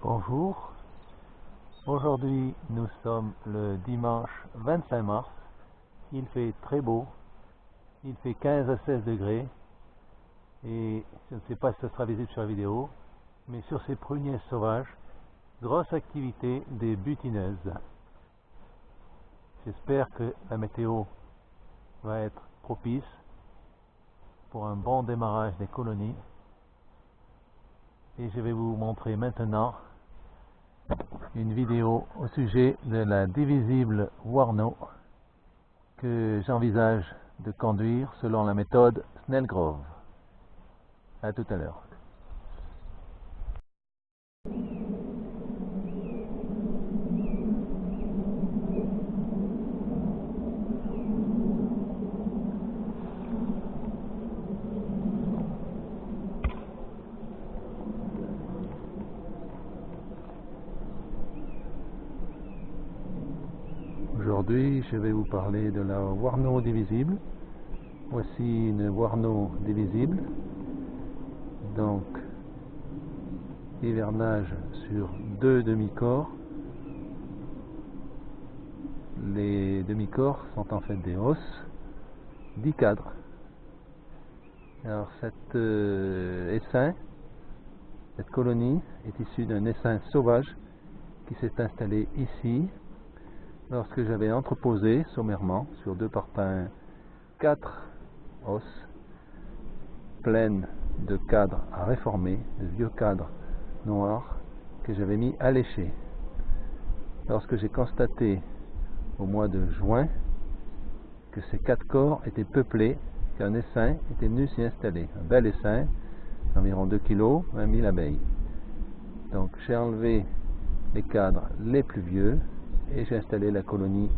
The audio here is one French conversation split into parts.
Bonjour, aujourd'hui nous sommes le dimanche 25 mars, il fait très beau, il fait 15 à 16 degrés et je ne sais pas si ça sera visible sur la vidéo, mais sur ces pruniers sauvages, grosse activité des butineuses. J'espère que la météo va être propice pour un bon démarrage des colonies et je vais vous montrer maintenant une vidéo au sujet de la divisible Warno que j'envisage de conduire selon la méthode Snellgrove. À tout à l'heure. Aujourd'hui, je vais vous parler de la Warno divisible. Voici une Warno divisible. Donc, hivernage sur 2 demi-corps. Les demi-corps sont en fait des os, 10 cadres. Alors, cet essaim, cette colonie est issue d'un essaim sauvage qui s'est installé ici lorsque j'avais entreposé sommairement sur 2 parpaings 4 os pleines de cadres à réformer, de vieux cadres noirs que j'avais mis à lécher. Lorsque j'ai constaté au mois de juin que ces 4 corps étaient peuplés, qu'un essaim était venu s'y installer, un bel essaim d'environ 2 kg, 20 000 abeilles. Donc j'ai enlevé les cadres les plus vieux et j'ai installé la colonie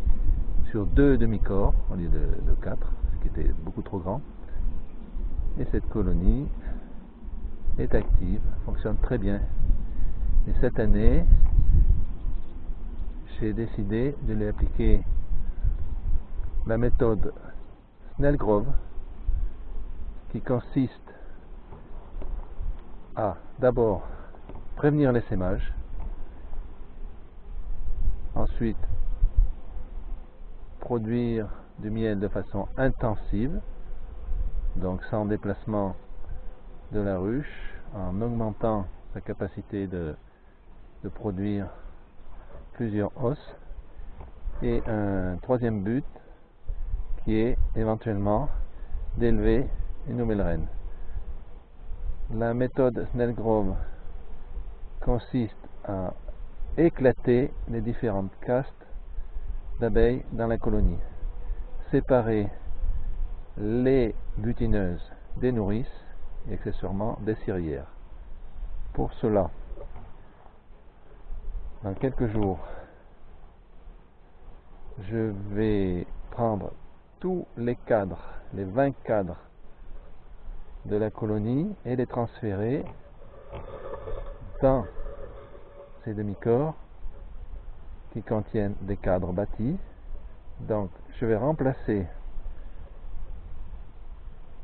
sur 2 demi-corps au lieu de 4, ce qui était beaucoup trop grand. Et cette colonie est active, fonctionne très bien. Et cette année, j'ai décidé de lui appliquer la méthode Snellgrove qui consiste à d'abord prévenir l'essaimage, ensuite produire du miel de façon intensive, donc sans déplacement de la ruche, en augmentant sa capacité de produire plusieurs os, et un troisième but qui est éventuellement d'élever une nouvelle reine. La méthode Snellgrove consiste à éclater les différentes castes d'abeilles dans la colonie, séparer les butineuses des nourrices et accessoirement des cirières. Pour cela, dans quelques jours, je vais prendre tous les cadres, les 20 cadres de la colonie et les transférer dans ces demi-corps qui contiennent des cadres bâtis. Donc je vais remplacer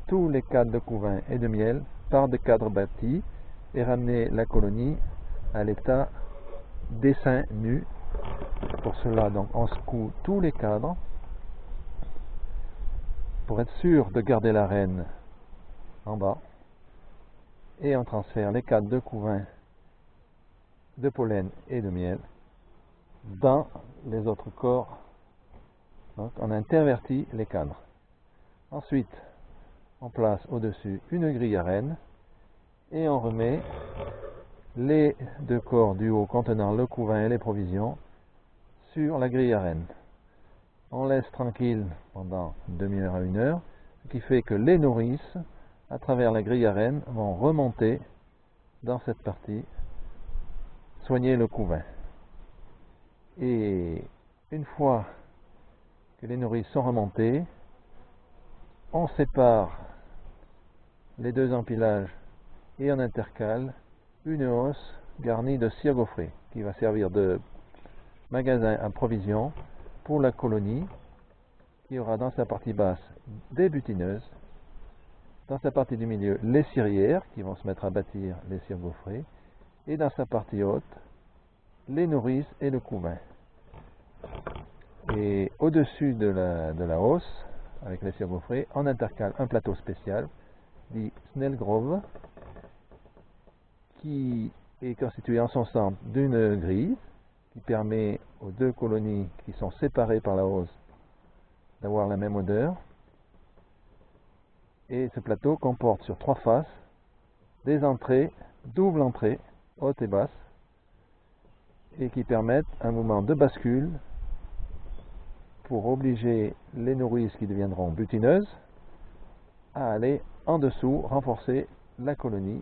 tous les cadres de couvain et de miel par des cadres bâtis et ramener la colonie à l'état d'essaim nu. Pour cela, donc, on secoue tous les cadres pour être sûr de garder la reine en bas et on transfère les cadres de couvain, de pollen et de miel dans les autres corps. Donc on intervertit les cadres. Ensuite on place au-dessus une grille à reine et on remet les 2 corps du haut contenant le couvain et les provisions sur la grille à reine. On laisse tranquille pendant une demi-heure à 1 heure, ce qui fait que les nourrices à travers la grille à reine vont remonter dans cette partie, soigner le couvain. Et une fois que les nourrices sont remontées, on sépare les 2 empilages et on intercale une hausse garnie de cire gaufrée qui va servir de magasin à provisions pour la colonie, qui aura dans sa partie basse des butineuses, dans sa partie du milieu les cirières qui vont se mettre à bâtir les cires gaufrées, et dans sa partie haute les nourrices et le couvain. Et au-dessus de la hausse, avec les cire gaufrée, on intercale un plateau spécial, dit Snellgrove, qui est constitué en son centre d'une grille qui permet aux deux colonies qui sont séparées par la hausse d'avoir la même odeur. Et ce plateau comporte sur 3 faces des entrées, double entrée, haute et basse, et qui permettent un mouvement de bascule pour obliger les nourrices qui deviendront butineuses à aller en dessous, renforcer la colonie.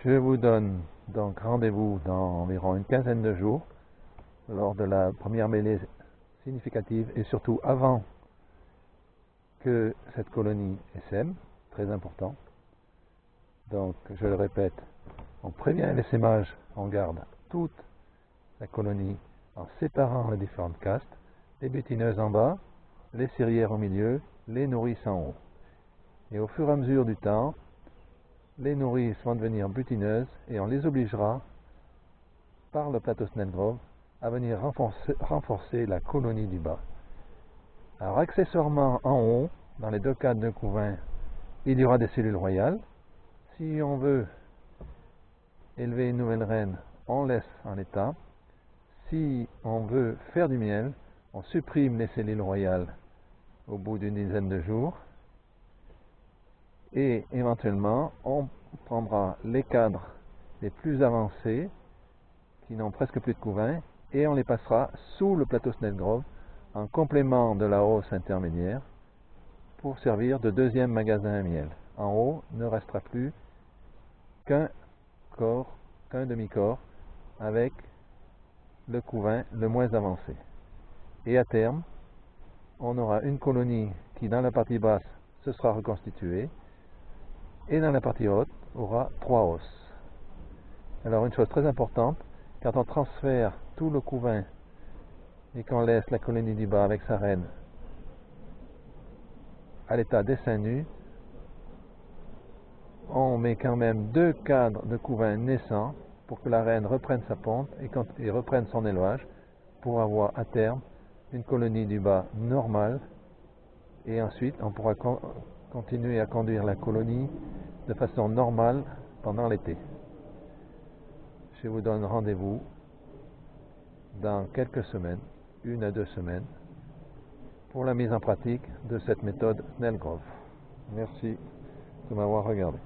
Je vous donne donc rendez-vous dans environ une quinzaine de jours lors de la première mêlée significative et surtout avant que cette colonie essaime, très important. Donc, je le répète, on prévient l'essaimage, on garde toute la colonie en séparant les différentes castes, les butineuses en bas, les cirières au milieu, les nourrices en haut. Et au fur et à mesure du temps, les nourrices vont devenir butineuses et on les obligera par le plateau Snellgrove à venir renforcer la colonie du bas. Alors accessoirement en haut, dans les 2 cadres de couvain, il y aura des cellules royales. Si on veut élever une nouvelle reine, on laisse en l'état. Si on veut faire du miel, on supprime les cellules royales au bout d'une dizaine de jours. Et éventuellement, on prendra les cadres les plus avancés, qui n'ont presque plus de couvain, et on les passera sous le plateau Snellgrove, en complément de la hausse intermédiaire, pour servir de deuxième magasin à miel. En haut, ne restera plus qu'un demi-corps, avec le couvain le moins avancé. Et à terme, on aura une colonie qui, dans la partie basse, se sera reconstituée, et dans la partie haute, aura 3 hausses. Alors une chose très importante, quand on transfère tout le couvain et qu'on laisse la colonie du bas avec sa reine à l'état des seins nus, on met quand même 2 cadres de couvain naissants pour que la reine reprenne sa ponte et reprenne son élevage pour avoir à terme une colonie du bas normale, et ensuite on pourra continuer à conduire la colonie de façon normale pendant l'été. Je vous donne rendez-vous dans quelques semaines, 1 à 2 semaines, pour la mise en pratique de cette méthode Snellgrove. Merci de m'avoir regardé.